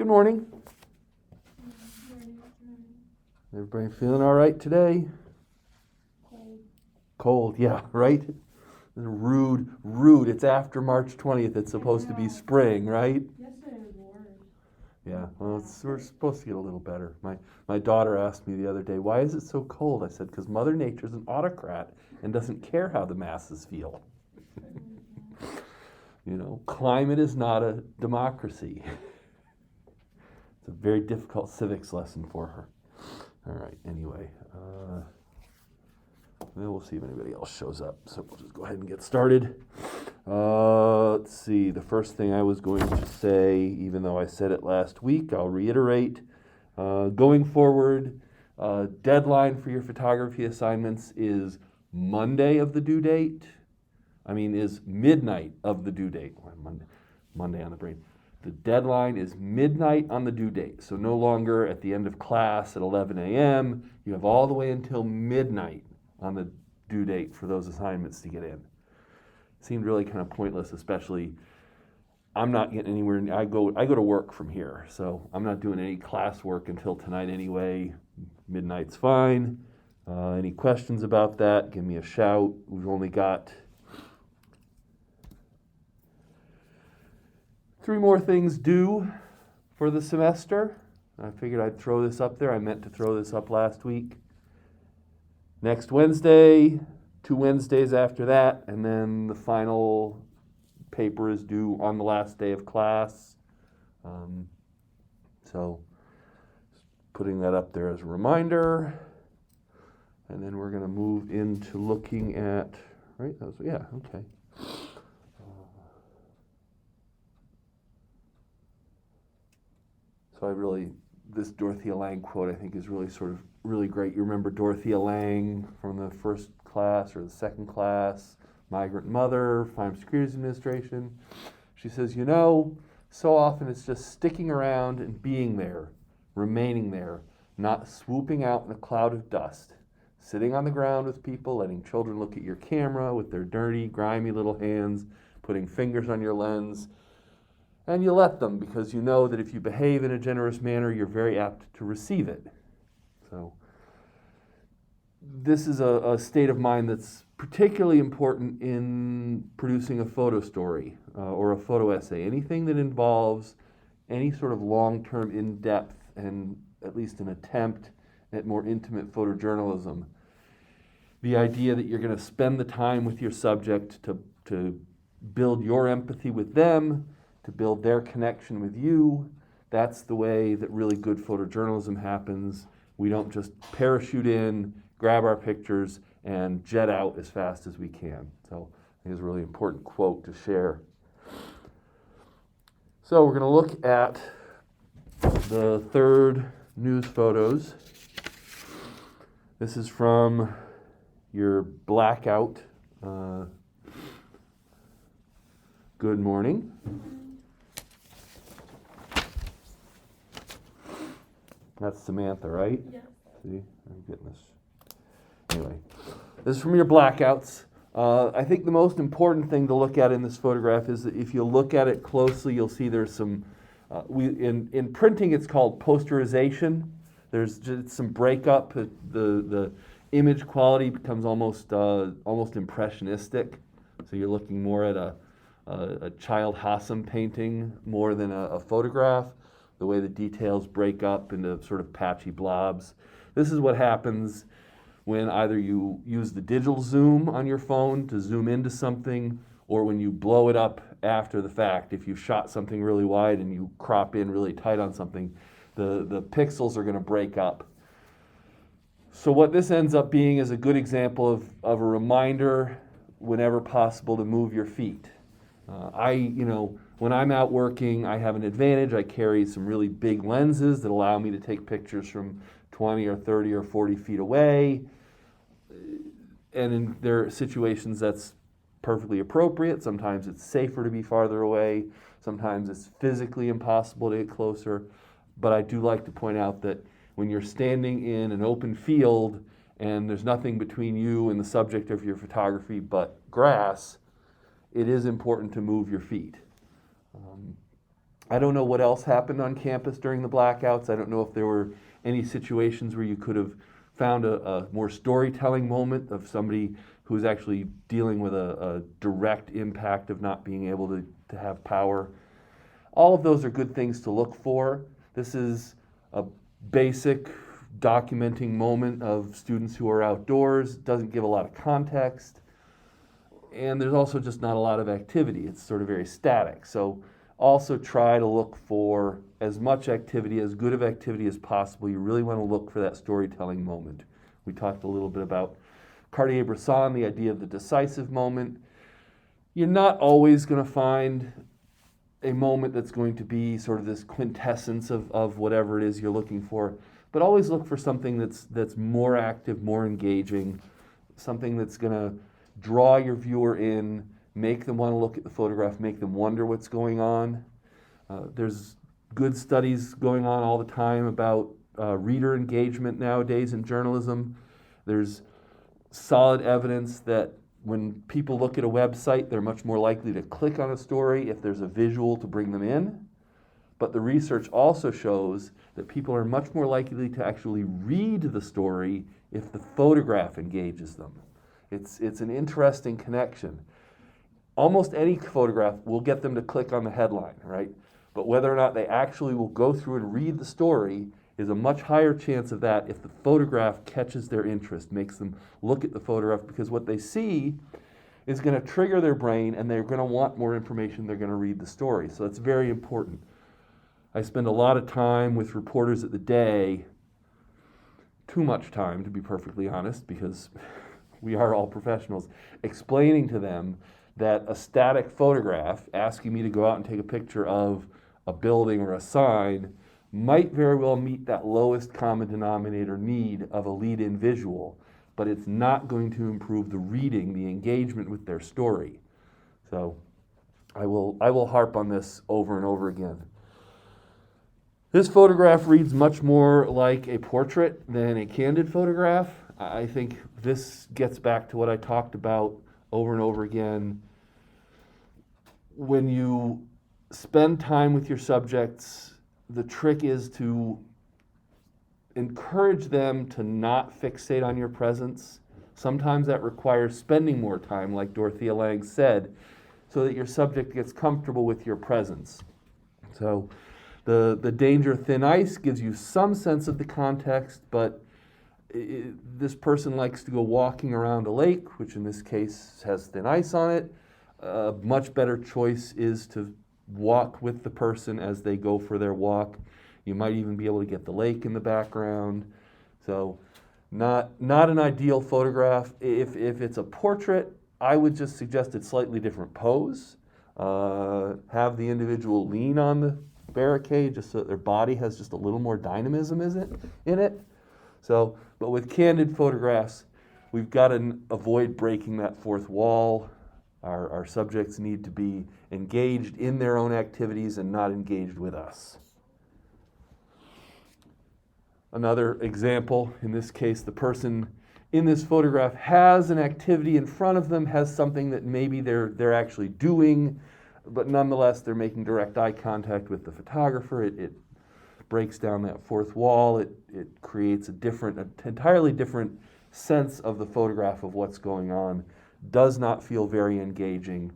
Good morning. Everybody feeling all right today? Cold, yeah, right? Rude. It's after March 20th. It's supposed to be spring, right? Yesterday was warm. Yeah, well, we're supposed to get a little better. My daughter asked me the other day, why is it so cold? I said, because Mother Nature's an autocrat and doesn't care how the masses feel. You know, climate is not a democracy. It's a very difficult civics lesson for her. All right, anyway. Then we'll see if anybody else shows up. So we'll just go ahead and get started. Let's see. The first thing I was going to say, even though I said it last week, I'll reiterate. Going forward, deadline for your photography assignments is Monday of the due date. Is midnight of the due date. Monday on the brain. The deadline is midnight on the due date. So no longer at the end of class at 11 a.m. You have all the way until midnight on the due date for those assignments to get in. Seemed really kind of pointless, especially I'm not getting anywhere. I go to work from here, so I'm not doing any classwork until tonight anyway. Midnight's fine. Any questions about that, give me a shout. We've only got 3 more things due for the semester. I figured I'd throw this up there. I meant to throw this up last week. Next Wednesday, 2 Wednesdays after that, and then the final paper is due on the last day of class. So putting that up there as a reminder. And then we're going to move into looking at, right? Okay. So this Dorothea Lange quote I think is really great. You remember Dorothea Lange from the first class or the second class, migrant mother, Farm Securities Administration. She says, so often it's just sticking around and being there, remaining there, not swooping out in a cloud of dust, sitting on the ground with people, letting children look at your camera with their dirty, grimy little hands, putting fingers on your lens. And you let them because you know that if you behave in a generous manner, you're very apt to receive it. So this is a state of mind that's particularly important in producing a photo story or a photo essay. Anything that involves any sort of long-term, in-depth, and at least an attempt at more intimate photojournalism. The idea that you're going to spend the time with your subject to build your empathy with them, to build their connection with you. That's the way that really good photojournalism happens. We don't just parachute in, grab our pictures, and jet out as fast as we can. So I think it's a really important quote to share. So we're going to look at the third news photos. This is from your blackout. Good morning. That's Samantha, right? Yeah. See, I'm getting this. Anyway, this is from your blackouts. I think the most important thing to look at in this photograph is that if you look at it closely, you'll see there's some, in printing it's called posterization. There's just some breakup. The image quality becomes almost impressionistic. So you're looking more at a Child Hassam painting more than a photograph. The way the details break up into sort of patchy blobs. This is what happens when either you use the digital zoom on your phone to zoom into something, or when you blow it up after the fact. If you shot something really wide and you crop in really tight on something, the pixels are going to break up. So what this ends up being is a good example of a reminder, whenever possible, to move your feet. When I'm out working, I have an advantage. I carry some really big lenses that allow me to take pictures from 20 or 30 or 40 feet away. And there are situations that's perfectly appropriate. Sometimes it's safer to be farther away. Sometimes it's physically impossible to get closer. But I do like to point out that when you're standing in an open field and there's nothing between you and the subject of your photography but grass, it is important to move your feet. I don't know what else happened on campus during the blackouts. I don't know if there were any situations where you could have found a more storytelling moment of somebody who's actually dealing with a direct impact of not being able to have power. All of those are good things to look for. This is a basic documenting moment of students who are outdoors. It doesn't give a lot of context. And there's also just not a lot of activity. It's sort of very static. So also try to look for as much activity, as good of activity as possible. You really want to look for that storytelling moment. We talked a little bit about Cartier-Bresson, the idea of the decisive moment. You're not always going to find a moment that's going to be sort of this quintessence of whatever it is you're looking for, but always look for something that's more active, more engaging, something that's going to draw your viewer in, make them want to look at the photograph, make them wonder what's going on. There's good studies going on all the time about reader engagement nowadays in journalism. There's solid evidence that when people look at a website, they're much more likely to click on a story if there's a visual to bring them in. But the research also shows that people are much more likely to actually read the story if the photograph engages them. It's an interesting connection. Almost any photograph will get them to click on the headline, right? But whether or not they actually will go through and read the story is a much higher chance of that if the photograph catches their interest, makes them look at the photograph, because what they see is going to trigger their brain and they're going to want more information, they're going to read the story. So it's very important. I spend a lot of time with reporters at the Day, too much time to be perfectly honest, because we are all professionals, explaining to them that a static photograph, asking me to go out and take a picture of a building or a sign, might very well meet that lowest common denominator need of a lead-in visual, but it's not going to improve the reading, the engagement with their story. So I will harp on this over and over again. This photograph reads much more like a portrait than a candid photograph. I think this gets back to what I talked about over and over again. When you spend time with your subjects, the trick is to encourage them to not fixate on your presence. Sometimes that requires spending more time, like Dorothea Lange said, so that your subject gets comfortable with your presence. So the danger of thin ice gives you some sense of the context, but this person likes to go walking around a lake, which in this case has thin ice on it. A much better choice is to walk with the person as they go for their walk. You might even be able to get the lake in the background. So not an ideal photograph. If it's a portrait, I would just suggest a slightly different pose. Have the individual lean on the barricade just so that their body has just a little more dynamism in it. So, but with candid photographs, we've got to avoid breaking that fourth wall. Our subjects need to be engaged in their own activities and not engaged with us. Another example, in this case, the person in this photograph has an activity in front of them, has something that maybe they're actually doing, but nonetheless they're making direct eye contact with the photographer. It breaks down that fourth wall. It creates an entirely different sense of the photograph of what's going on. Does not feel very engaging.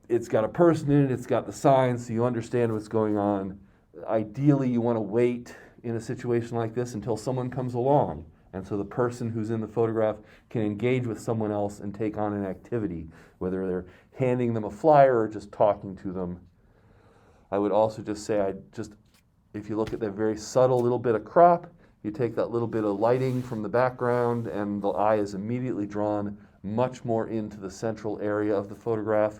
It's got a person in it, it's got the signs, so you understand what's going on. Ideally, you want to wait in a situation like this until someone comes along, and so the person who's in the photograph can engage with someone else and take on an activity, whether they're handing them a flyer or just talking to them. I would also just say, if you look at that very subtle little bit of crop, you take that little bit of lighting from the background and the eye is immediately drawn much more into the central area of the photograph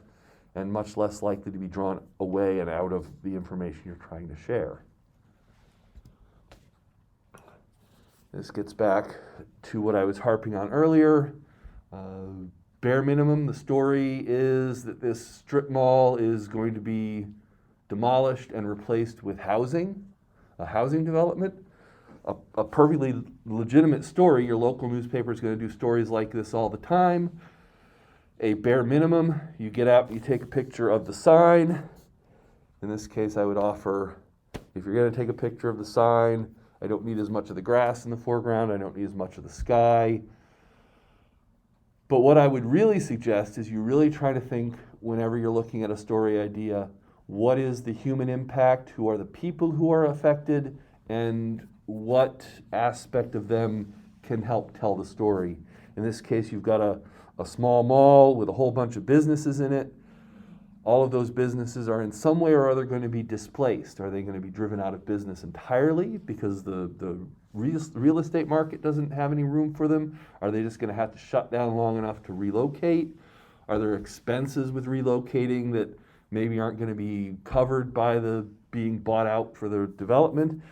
and much less likely to be drawn away and out of the information you're trying to share. This gets back to what I was harping on earlier. Bare minimum, the story is that this strip mall is going to be demolished and replaced with housing, a housing development. A perfectly legitimate story. Your local newspaper is going to do stories like this all the time. A bare minimum, you get out, you take a picture of the sign, In this case, I would offer, if you're going to take a picture of the sign, I don't need as much of the grass in the foreground, I don't need as much of the sky. But what I would really suggest is you really try to think, whenever you're looking at a story idea, what is the human impact, who are the people who are affected, and what aspect of them can help tell the story. In this case, you've got a small mall with a whole bunch of businesses in it. All of those businesses are in some way or other going to be displaced. Are they going to be driven out of business entirely because the real estate market doesn't have any room for them? Are they just going to have to shut down long enough to relocate? Are there expenses with relocating that maybe aren't going to be covered by the being bought out for their development?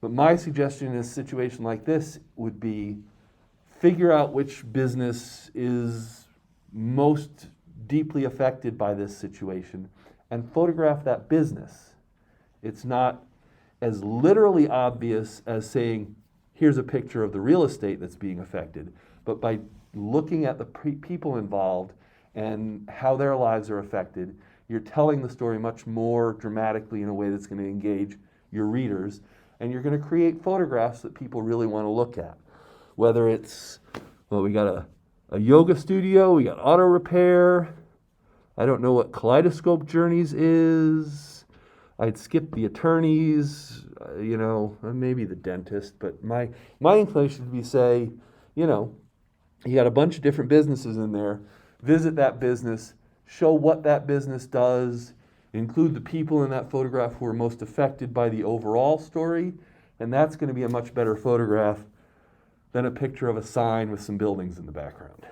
But my suggestion in a situation like this would be figure out which business is most deeply affected by this situation and photograph that business. It's not as literally obvious as saying, here's a picture of the real estate that's being affected, but by looking at the people involved and how their lives are affected, you're telling the story much more dramatically in a way that's going to engage your readers, and you're going to create photographs that people really want to look at. Whether it's, well, we got a yoga studio, we got auto repair, I don't know what Kaleidoscope Journeys is, I'd skip the attorneys, maybe the dentist, but my inclination would be say, you got a bunch of different businesses in there, visit that business, show what that business does, include the people in that photograph who are most affected by the overall story, and that's going to be a much better photograph than a picture of a sign with some buildings in the background.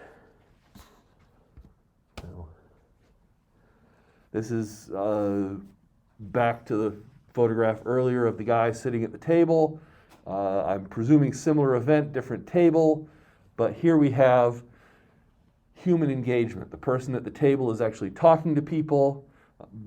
This is back to the photograph earlier of the guy sitting at the table. I'm presuming similar event, different table, but here we have human engagement. The person at the table is actually talking to people.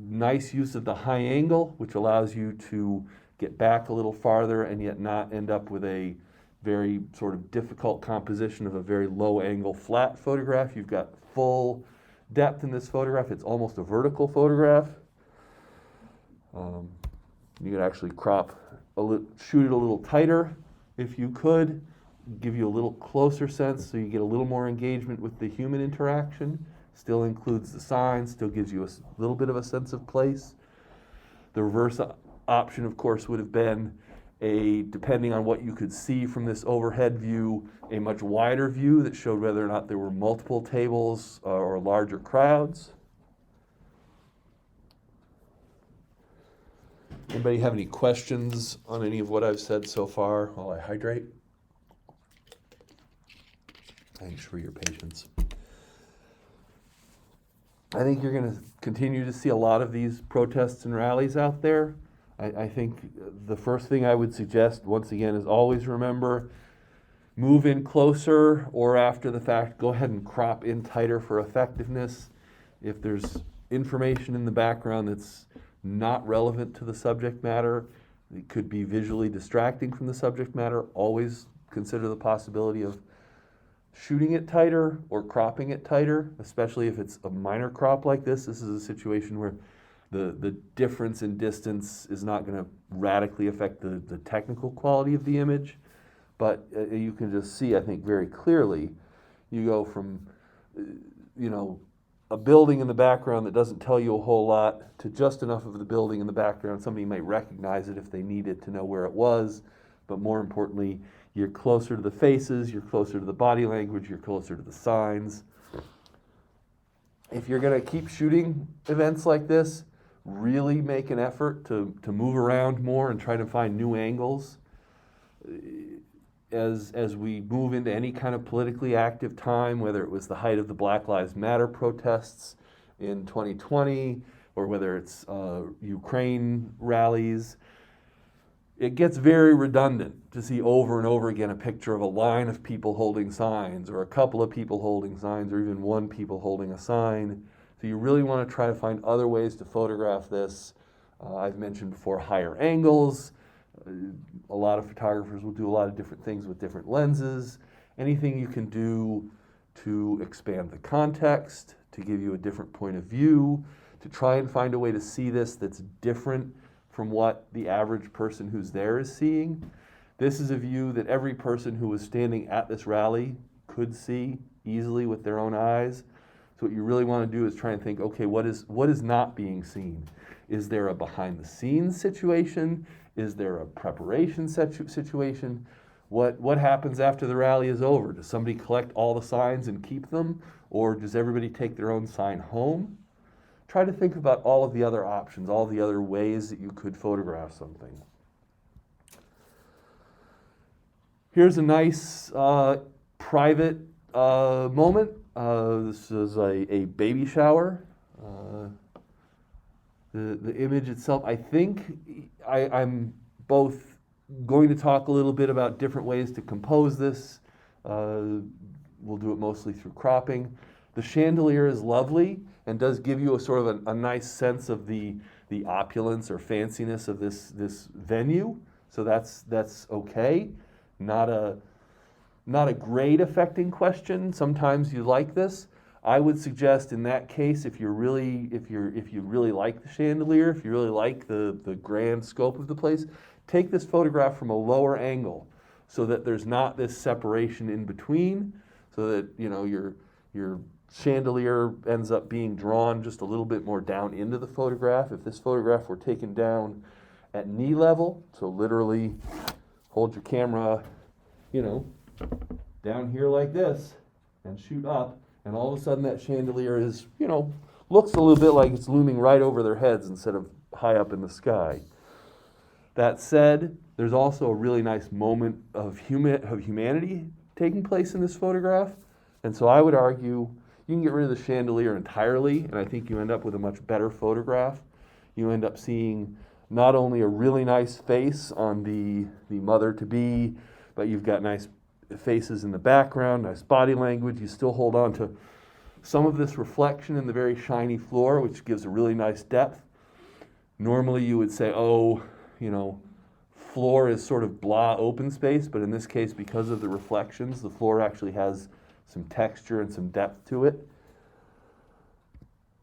Nice use of the high angle, which allows you to get back a little farther and yet not end up with a very sort of difficult composition of a very low angle flat photograph. You've got full depth in this photograph. It's almost a vertical photograph. You could actually shoot it a little tighter if you could, give you a little closer sense so you get a little more engagement with the human interaction. Still includes the sign, still gives you a little bit of a sense of place. The reverse option, of course, would have been depending on what you could see from this overhead view, a much wider view that showed whether or not there were multiple tables or larger crowds. Anybody have any questions on any of what I've said so far while I hydrate? Thanks for your patience. I think you're going to continue to see a lot of these protests and rallies out there. I think the first thing I would suggest, once again, is always remember, move in closer, or after the fact, go ahead and crop in tighter for effectiveness. If there's information in the background that's not relevant to the subject matter, it could be visually distracting from the subject matter, always consider the possibility of shooting it tighter or cropping it tighter, especially if it's a minor crop like this. This is a situation where the difference in distance is not going to radically affect the technical quality of the image, but you can just see, I think, very clearly, you go from, a building in the background that doesn't tell you a whole lot to just enough of the building in the background. Somebody might recognize it if they needed to know where it was, but more importantly, you're closer to the faces, you're closer to the body language, you're closer to the signs. If you're going to keep shooting events like this, really make an effort to move around more and try to find new angles. As we move into any kind of politically active time, whether it was the height of the Black Lives Matter protests in 2020, or whether it's Ukraine rallies, it gets very redundant to see over and over again a picture of a line of people holding signs, or a couple of people holding signs, or even one people holding a sign. So you really want to try to find other ways to photograph this. I've mentioned before higher angles. A lot of photographers will do a lot of different things with different lenses. Anything you can do to expand the context, to give you a different point of view, to try and find a way to see this that's different from what the average person who's there is seeing. This is a view that every person who was standing at this rally could see easily with their own eyes. So what you really want to do is try and think, okay, what is not being seen? Is there a behind the scenes situation? Is there a preparation situation? What happens after the rally is over? Does somebody collect all the signs and keep them? Or does everybody take their own sign home? Try to think about all of the other options, all the other ways that you could photograph something. Here's a nice private moment. This is a baby shower. The image itself, I think I'm both going to talk a little bit about different ways to compose this. We'll do it mostly through cropping. The chandelier is lovely and does give you a sort of a nice sense of the opulence or fanciness of this venue. So that's okay. Not a grade affecting question. Sometimes you like this. I would suggest in that case, if you really like the chandelier, if you really like the grand scope of the place, take this photograph from a lower angle so that there's not this separation in between, so that your chandelier ends up being drawn just a little bit more down into the photograph. If this photograph were taken down at knee level, so literally hold your camera, down here like this and shoot up, and all of a sudden that chandelier is, looks a little bit like it's looming right over their heads instead of high up in the sky. That said, there's also a really nice moment of humanity taking place in this photograph, and so I would argue you can get rid of the chandelier entirely, and I think you end up with a much better photograph. You end up seeing not only a really nice face on the mother-to-be, but you've got nice faces in the background, nice body language. You still hold on to some of this reflection in the very shiny floor, which gives a really nice depth. Normally you would say, floor is sort of blah open space, but in this case, because of the reflections, the floor actually has some texture and some depth to it.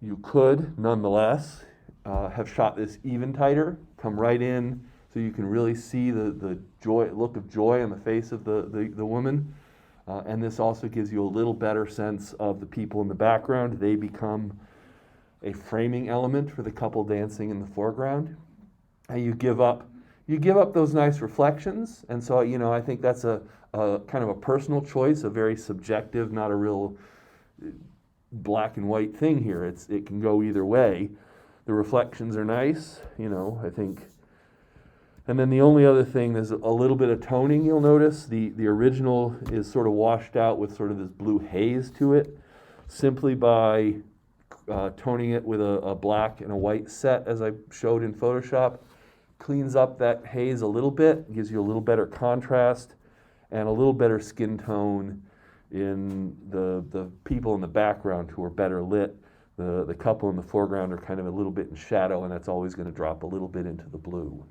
You could, nonetheless, have shot this even tighter, come right in, so you can really see the look of joy on the face of the woman. And this also gives you a little better sense of the people in the background. They become a framing element for the couple dancing in the foreground. And you give up those nice reflections. And so, I think that's a kind of a personal choice, a very subjective, not a real black and white thing here. It can go either way. The reflections are nice, I think. And then the only other thing, there's a little bit of toning you'll notice. The original is sort of washed out with sort of this blue haze to it, simply by toning it with a black and a white set, as I showed in Photoshop. Cleans up that haze a little bit, gives you a little better contrast, and a little better skin tone in the people in the background who are better lit. The couple in the foreground are kind of a little bit in shadow, and that's always going to drop a little bit into the blue.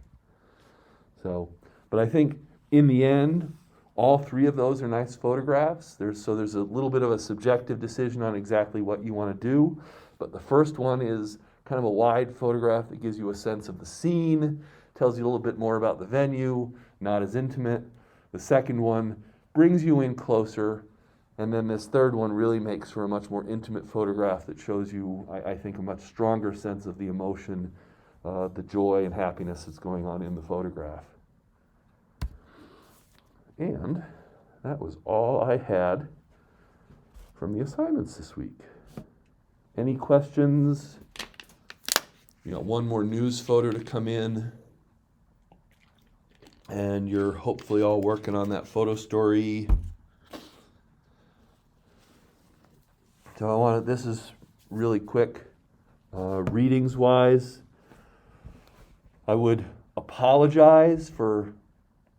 But I think in the end, all three of those are nice photographs. There's a little bit of a subjective decision on exactly what you want to do. But the first one is kind of a wide photograph that gives you a sense of the scene, tells you a little bit more about the venue, not as intimate. The second one brings you in closer. And then this third one really makes for a much more intimate photograph that shows you, I think, a much stronger sense of the emotion, the joy and happiness that's going on in the photograph. And that was all I had from the assignments this week. Any questions? One more news photo to come in. And you're hopefully all working on that photo story. So this is really quick. Readings-wise, I would apologize for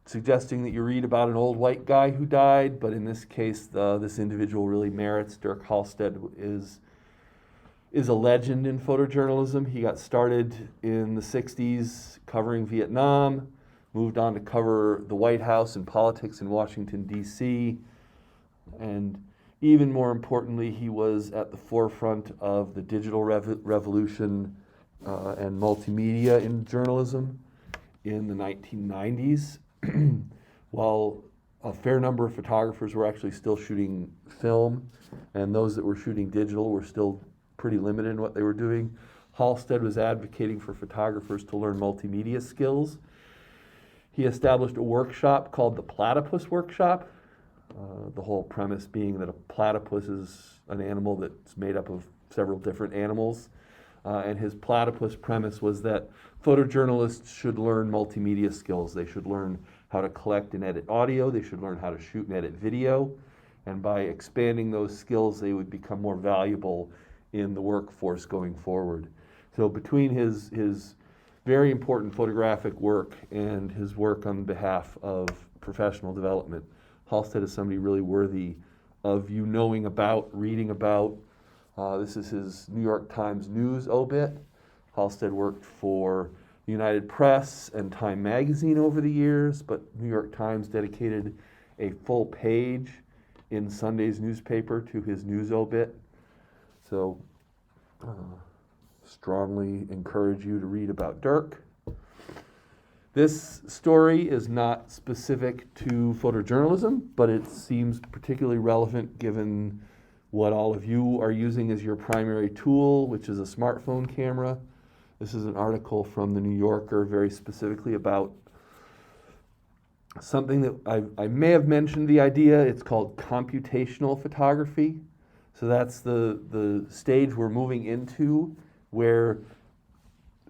suggesting that you read about an old white guy who died, but in this case, this individual really merits. Dirk Halstead is a legend in photojournalism. He got started in the 60s covering Vietnam, moved on to cover the White House and politics in Washington, D.C., and even more importantly, he was at the forefront of the digital revolution and multimedia in journalism in the 1990s. While a fair number of photographers were actually still shooting film, and those that were shooting digital were still pretty limited in what they were doing, Halstead was advocating for photographers to learn multimedia skills. He established a workshop called the Platypus Workshop, the whole premise being that a platypus is an animal that's made up of several different animals. And his platypus premise was that photojournalists should learn multimedia skills. They should learn how to collect and edit audio. They should learn how to shoot and edit video. And by expanding those skills, they would become more valuable in the workforce going forward. So between his very important photographic work and his work on behalf of professional development, Halstead is somebody really worthy of you knowing about, reading about. This is his New York Times News obit. Halstead worked for the United Press and Time Magazine over the years, but New York Times dedicated a full page in Sunday's newspaper to his news obit. So strongly encourage you to read about Dirk. This story is not specific to photojournalism, but it seems particularly relevant given what all of you are using as your primary tool, which is a smartphone camera. This is an article from the New Yorker very specifically about something that I may have mentioned the idea. It's called computational photography. So that's the stage we're moving into where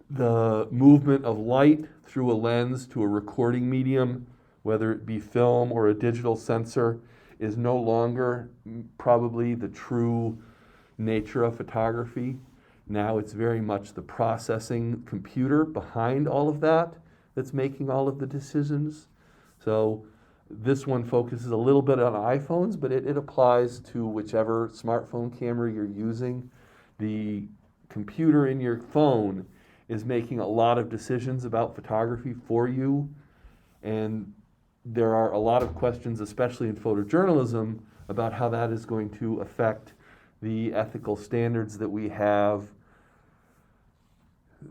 the movement of light through a lens to a recording medium, whether it be film or a digital sensor, is no longer probably the true nature of photography. Now it's very much the processing computer behind all of that that's making all of the decisions. So this one focuses a little bit on iPhones, but it applies to whichever smartphone camera you're using. The computer in your phone is making a lot of decisions about photography for you, and there are a lot of questions, especially in photojournalism, about how that is going to affect the ethical standards that we have,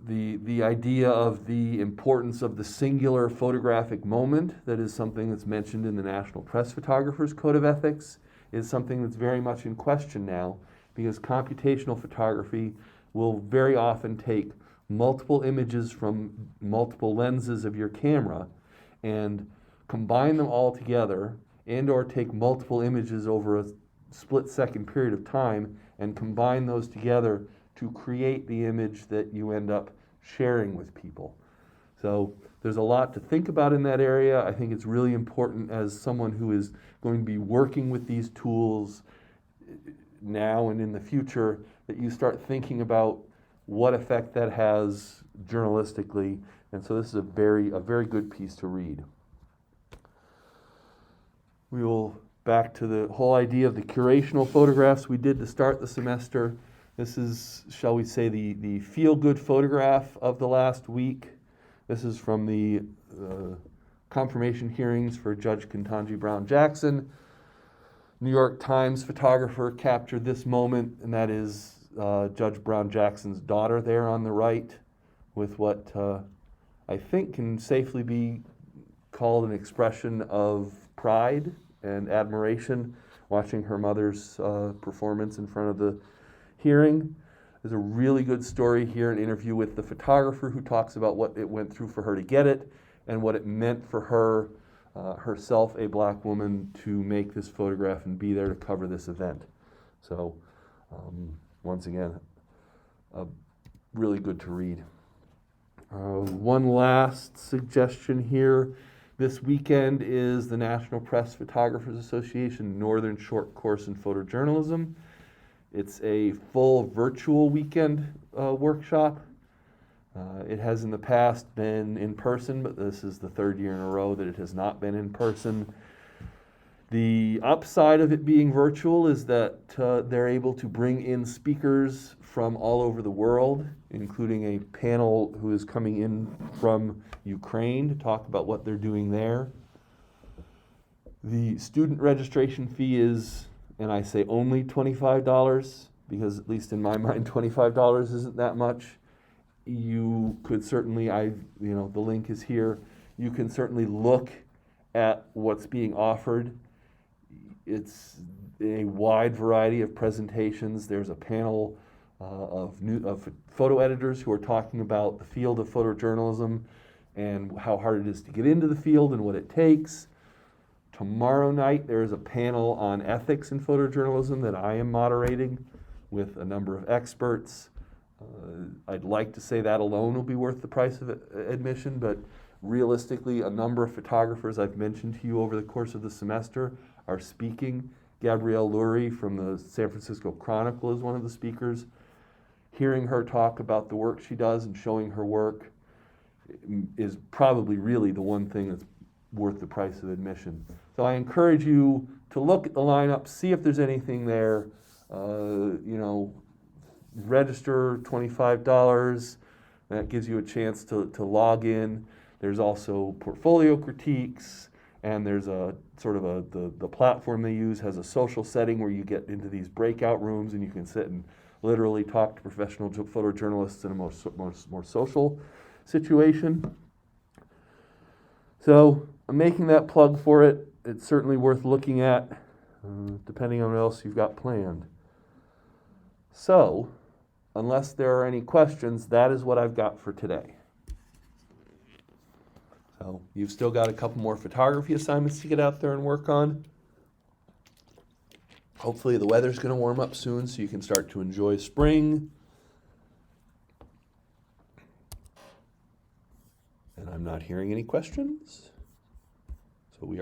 the idea of the importance of the singular photographic moment, that is something that's mentioned in the National Press Photographers Code of Ethics, is something that's very much in question now, because computational photography will very often take multiple images from multiple lenses of your camera and combine them all together, and or take multiple images over a split-second period of time and combine those together to create the image that you end up sharing with people. So there's a lot to think about in that area. I think it's really important as someone who is going to be working with these tools now and in the future that you start thinking about what effect that has journalistically. And so this is a very good piece to read. We will back to the whole idea of the curational photographs we did to start the semester. This is, shall we say, the feel-good photograph of the last week. This is from the confirmation hearings for Judge Ketanji Brown Jackson. New York Times photographer captured this moment, and that is Judge Brown Jackson's daughter there on the right with what I think can safely be called an expression of pride and admiration, watching her mother's performance in front of the hearing. There's a really good story here, an interview with the photographer who talks about what it went through for her to get it and what it meant for her, herself, a black woman, to make this photograph and be there to cover this event. So, once again, really good to read. One last suggestion here. This weekend is the National Press Photographers Association Northern Short Course in Photojournalism. It's a full virtual weekend workshop. It has in the past been in person, but this is the third year in a row that it has not been in person. The upside of it being virtual is that they're able to bring in speakers from all over the world, including a panel who is coming in from Ukraine to talk about what they're doing there. The student registration fee is and I say only $25, because at least in my mind, $25 isn't that much, you could certainly, the link is here. You can certainly look at what's being offered. It's a wide variety of presentations. There's a panel of photo editors who are talking about the field of photojournalism and how hard it is to get into the field and what it takes. Tomorrow night there is a panel on ethics in photojournalism that I am moderating with a number of experts. I'd like to say that alone will be worth the price of admission, but realistically, a number of photographers I've mentioned to you over the course of the semester are speaking. Gabrielle Lurie from the San Francisco Chronicle is one of the speakers. Hearing her talk about the work she does and showing her work is probably really the one thing that's worth the price of admission. So I encourage you to look at the lineup, see if there's anything there. Register $25. That gives you a chance to log in. There's also portfolio critiques, and there's a sort of the platform they use has a social setting where you get into these breakout rooms and you can sit and literally talk to professional photojournalists in a more social situation. So I'm making that plug for it. It's certainly worth looking at, depending on what else you've got planned. So, unless there are any questions, that is what I've got for today. So you've still got a couple more photography assignments to get out there and work on. Hopefully the weather's going to warm up soon so you can start to enjoy spring. And I'm not hearing any questions.